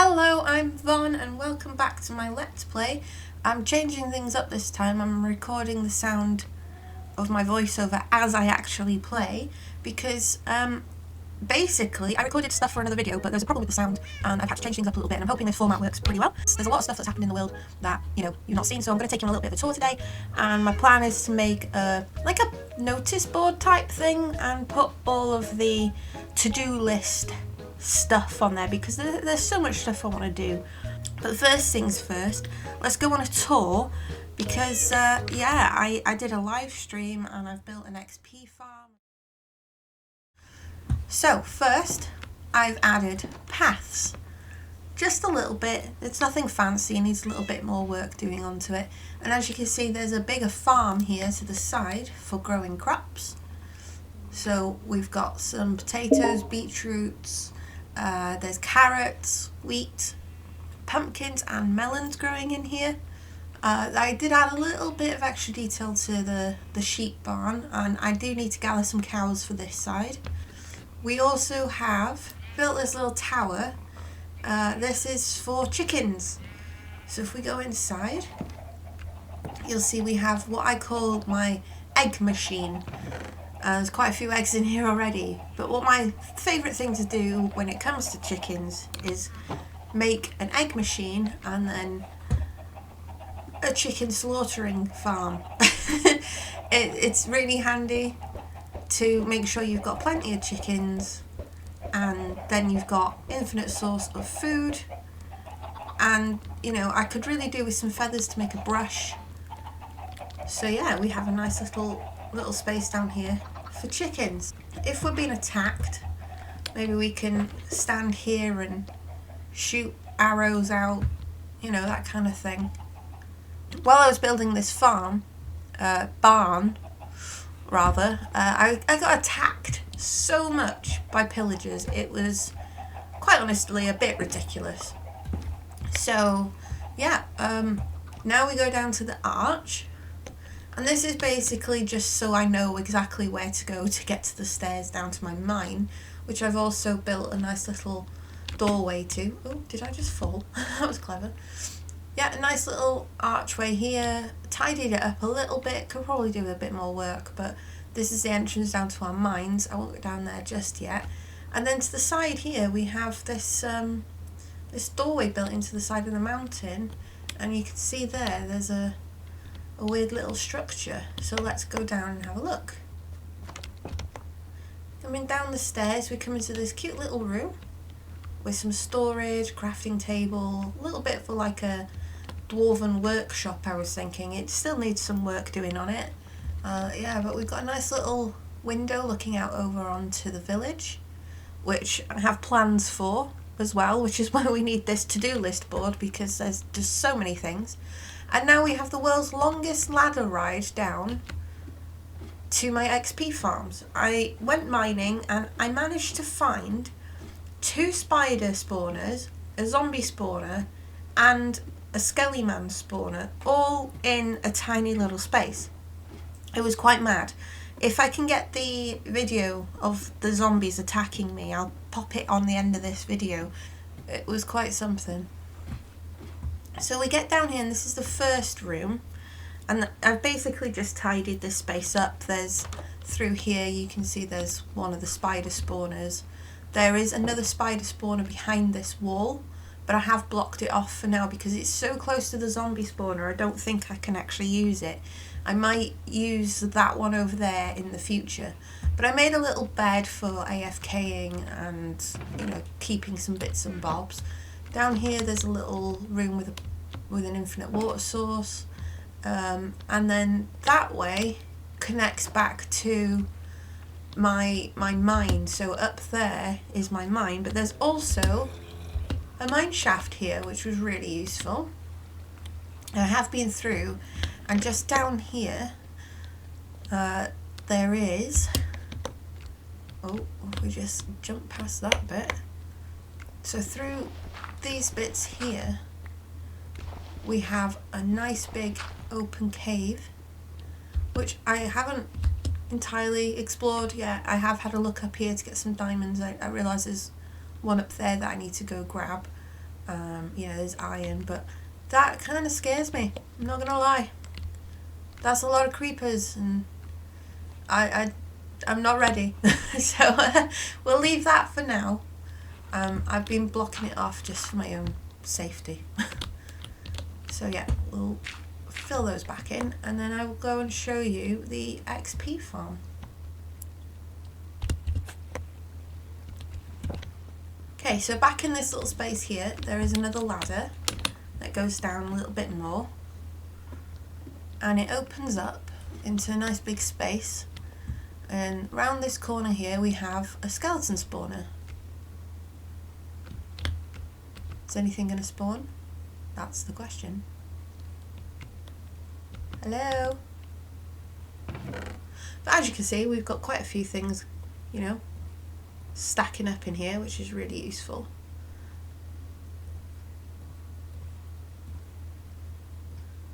Hello, I'm Vonn and welcome back to my Let's Play. I'm changing things up this time. I'm recording the sound of my voiceover as I actually play because basically I recorded stuff for another video, but there's a problem with the sound and I've had to change things up a little bit, and I'm hoping this format works pretty well. There's a lot of stuff that's happened in the world that you've not seen, so I'm going to take you on a little bit of a tour today, and my plan is to make a notice board type thing and put all of the to-do list stuff on there because there's so much stuff I want to do. But first things first, let's go on a tour because I did a live stream and I've built an XP farm. So first I've added paths, just a little bit. It's nothing fancy, it needs a little bit more work doing onto it, and as you can see there's a bigger farm here to the side for growing crops. So we've got some potatoes, beetroots, there's carrots, wheat, pumpkins and melons growing in here. I did add a little bit of extra detail to the sheep barn, and I do need to gather some cows for this side. We also have built this little tower. This is for chickens. So if we go inside, you'll see we have what I call my egg machine. There's quite a few eggs in here already, but what my favourite thing to do when it comes to chickens is make an egg machine and then a chicken slaughtering farm. It's really handy to make sure you've got plenty of chickens, and then you've got infinite source of food, and I could really do with some feathers to make a brush. So yeah, we have a nice little space down here for chickens. If we're being attacked, maybe we can stand here and shoot arrows out, that kind of thing. While I was building this barn, I got attacked so much by pillagers. It was quite honestly a bit ridiculous. So yeah, now we go down to the arch. And this is basically just so I know exactly where to go to get to the stairs down to my mine, which I've also built a nice little doorway to. Oh, did I just fall? That was clever. Yeah, a nice little archway here. Tidied it up a little bit. Could probably do with a bit more work, but this is the entrance down to our mines. I won't go down there just yet. And then to the side here we have this this doorway built into the side of the mountain, and you can see there's a weird little structure. So let's go down and have a look. Coming down the stairs, we come into this cute little room with some storage, crafting table, a little bit for like a dwarven workshop. I was thinking it still needs some work doing on it. Yeah, but we've got a nice little window looking out over onto the village, which I have plans for as well, which is why we need this to-do list board, because there's just so many things. And now we have the world's longest ladder ride down to my XP farms. I went mining and I managed to find 2 spider spawners, a zombie spawner, and a skelly man spawner, all in a tiny little space. It was quite mad. If I can get the video of the zombies attacking me, I'll pop it on the end of this video. It was quite something. So we get down here, and this is the first room, and I've basically just tidied this space up. There's, through here you can see there's one of the spider spawners. There is another spider spawner behind this wall, but I have blocked it off for now because it's so close to the zombie spawner. I don't think I can actually use it. I might use that one over there in the future, but I made a little bed for AFKing and keeping some bits and bobs. Down here there's a little room with an infinite water source, and then that way connects back to my mine. So up there is my mine, but there's also a mine shaft here, which was really useful. I have been through, and just down here there is, we just jump past that bit. So through these bits here we have a nice big open cave, which I haven't entirely explored yet. I have had a look up here to get some diamonds. I realise there's one up there that I need to go grab. You know, there's iron, but that kind of scares me. I'm not gonna lie. That's a lot of creepers, and I'm not ready. So we'll leave that for now. I've been blocking it off just for my own safety. So yeah, we'll fill those back in, and then I will go and show you the XP farm. Okay, so back in this little space here, there is another ladder that goes down a little bit more, and it opens up into a nice big space, and round this corner here we have a skeleton spawner. Is anything going to spawn? That's the question. Hello? But as you can see, we've got quite a few things, you know, stacking up in here, which is really useful.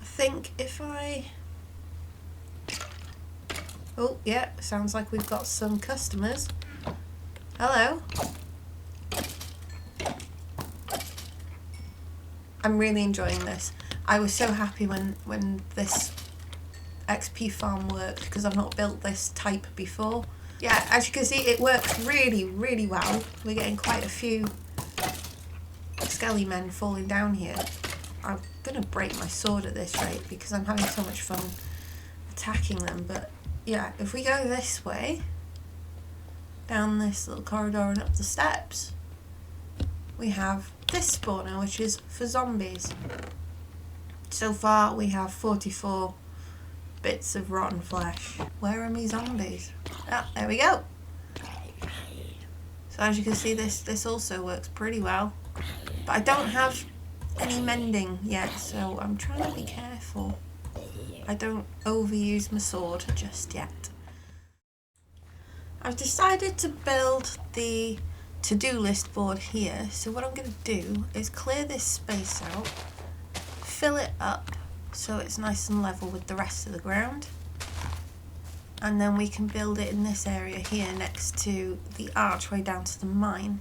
I think if I... Oh, yeah, sounds like we've got some customers. Hello? I'm really enjoying this. I was so happy when this XP farm worked, because I've not built this type before. Yeah, as you can see, it works really, really well. We're getting quite a few skelly men falling down here. I'm going to break my sword at this rate because I'm having so much fun attacking them. But yeah, if we go this way, down this little corridor and up the steps, we have this spawner, which is for zombies. So far we have 44 bits of rotten flesh. Where are me zombies? Ah, there we go. So as you can see, this also works pretty well. But I don't have any mending yet, so I'm trying to be careful. I don't overuse my sword just yet. I've decided to build the to-do list board here, so what I'm going to do is clear this space out, fill it up so it's nice and level with the rest of the ground, and then we can build it in this area here next to the archway down to the mine.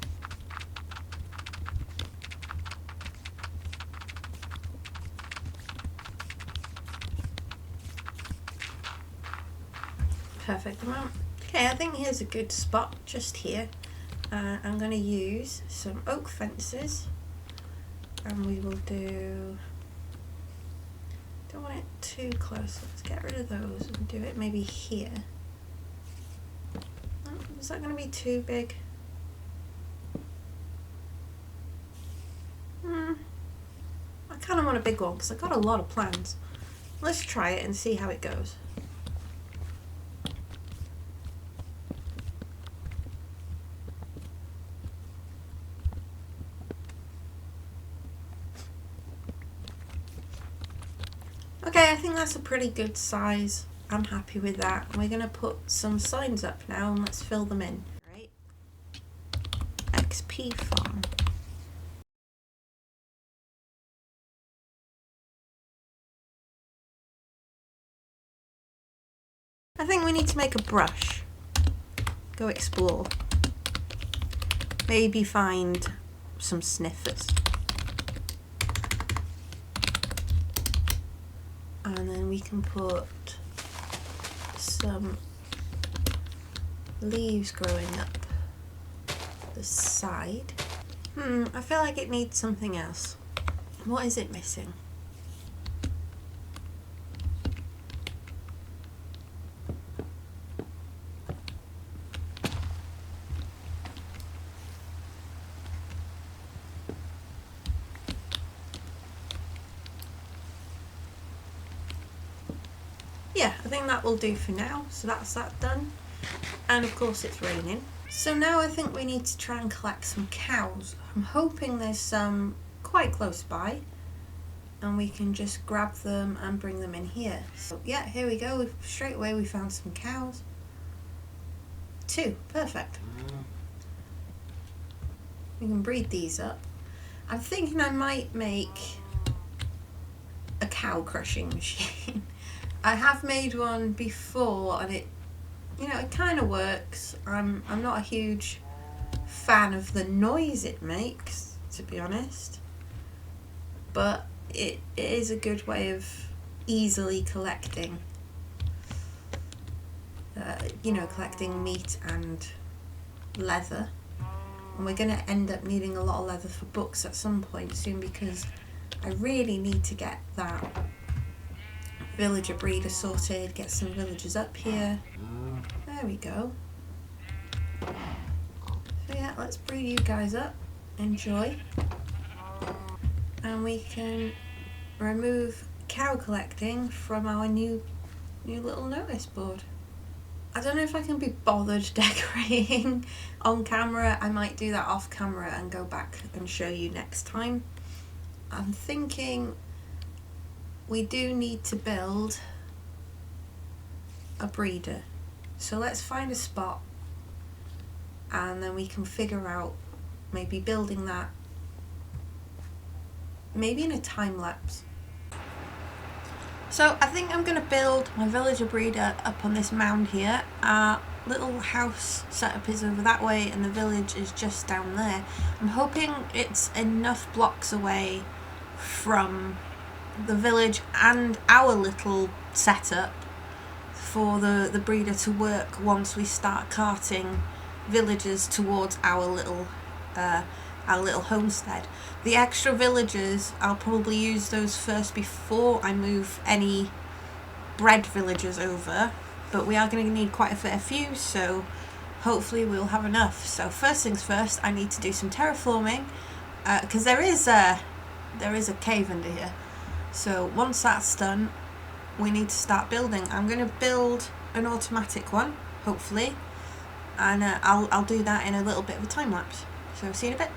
Perfect amount. Okay, I think here's a good spot just here. I'm going to use some oak fences, and we will do, don't want it too close, let's get rid of those and do it maybe here. Oh, is that going to be too big? I kind of want a big one because I've got a lot of plans. Let's try it and see how it goes. Okay, I think that's a pretty good size. I'm happy with that. We're going to put some signs up now and let's fill them in. Right. XP farm. I think we need to make a brush. Go explore. Maybe find some sniffers. And then we can put some leaves growing up the side. I feel like it needs something else. What is it missing? Yeah, I think that will do for now. So that's that done. And of course it's raining. So now I think we need to try and collect some cows. I'm hoping there's some quite close by and we can just grab them and bring them in here. So yeah, here we go. Straight away we found some cows. 2, perfect. We can breed these up. I'm thinking I might make a cow crushing machine. I have made one before and it, you know, it kind of works. I'm not a huge fan of the noise it makes, to be honest. but it is a good way of easily collecting, collecting meat and leather. And we're going to end up needing a lot of leather for books at some point soon, because I really need to get that villager breeder sorted, get some villagers up here. There we go. So yeah, let's breed you guys up. Enjoy. And we can remove cow collecting from our new little notice board. I don't know if I can be bothered decorating on camera. I might do that off camera and go back and show you next time. I'm thinking we do need to build a breeder. So let's find a spot and then we can figure out maybe building that, maybe in a time lapse. So I think I'm going to build my villager breeder up on this mound here. Our little house setup is over that way and the village is just down there. I'm hoping it's enough blocks away from the village and our little setup for the breeder to work once we start carting villagers towards our little homestead. The extra villagers, I'll probably use those first before I move any bred villagers over, but we are going to need quite a fair few, so hopefully we'll have enough. So first things first, I need to do some terraforming, because there is a cave under here. So once that's done, we need to start building. I'm going to build an automatic one, hopefully, and I'll do that in a little bit of a time lapse. So see you in a bit.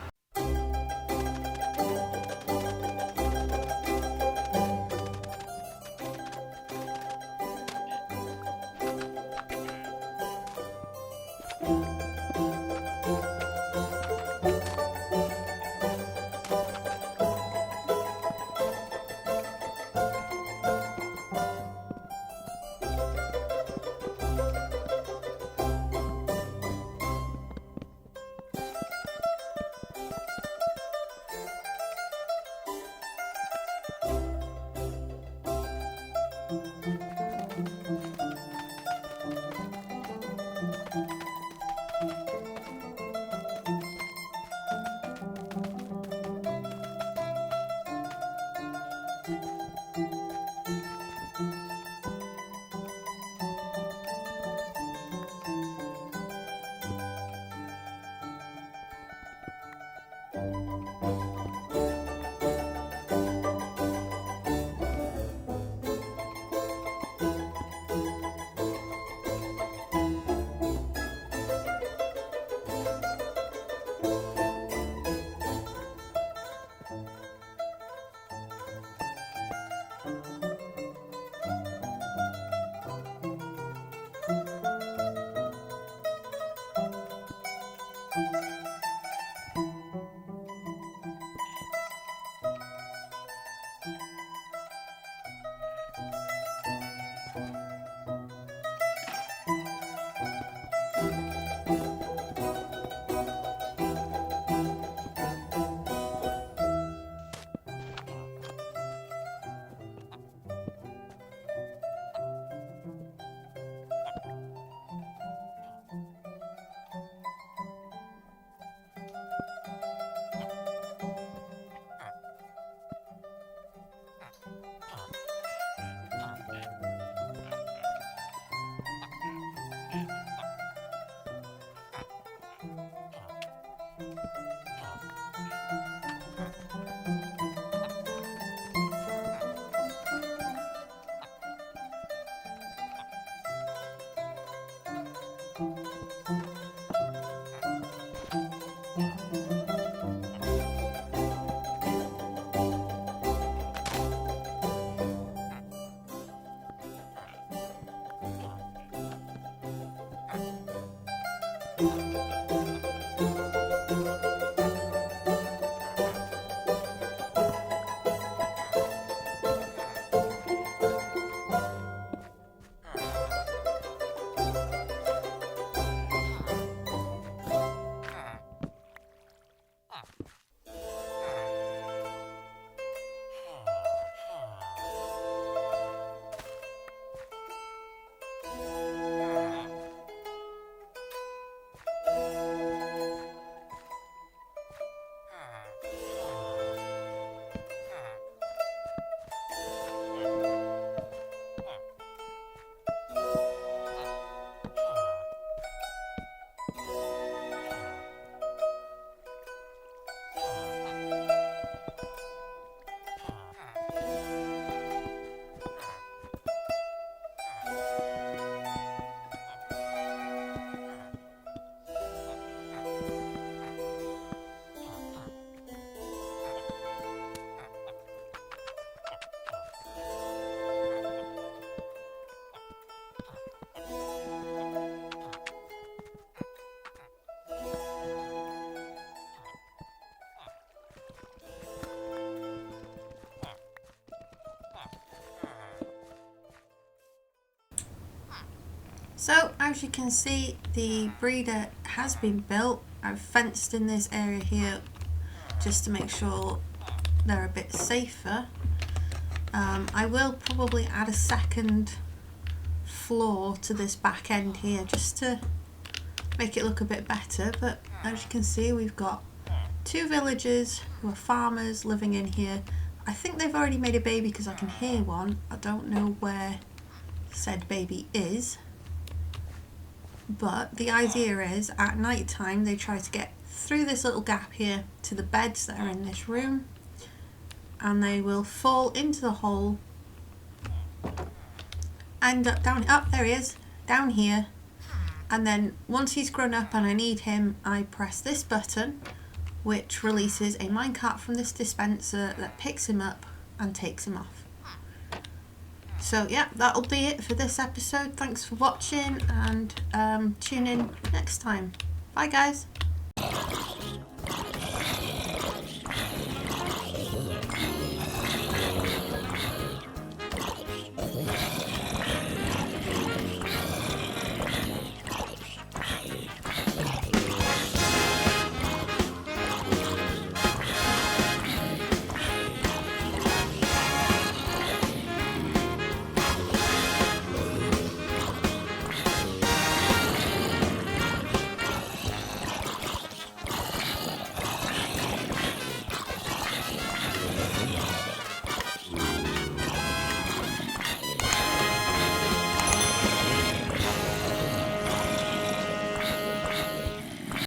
So as you can see, the breeder has been built. I've fenced in this area here just to make sure they're a bit safer. I will probably add a second floor to this back end here just to make it look a bit better, but as you can see, we've got 2 villagers who are farmers living in here. I think they've already made a baby because I can hear one. I don't know where said baby is, but the idea is at night time they try to get through this little gap here to the beds that are in this room, and they will fall into the hole, end up down, there he is, down here, and then once he's grown up and I need him, I press this button which releases a minecart from this dispenser that picks him up and takes him off. So yeah, that'll be it for this episode. Thanks for watching, and tune in next time. Bye guys.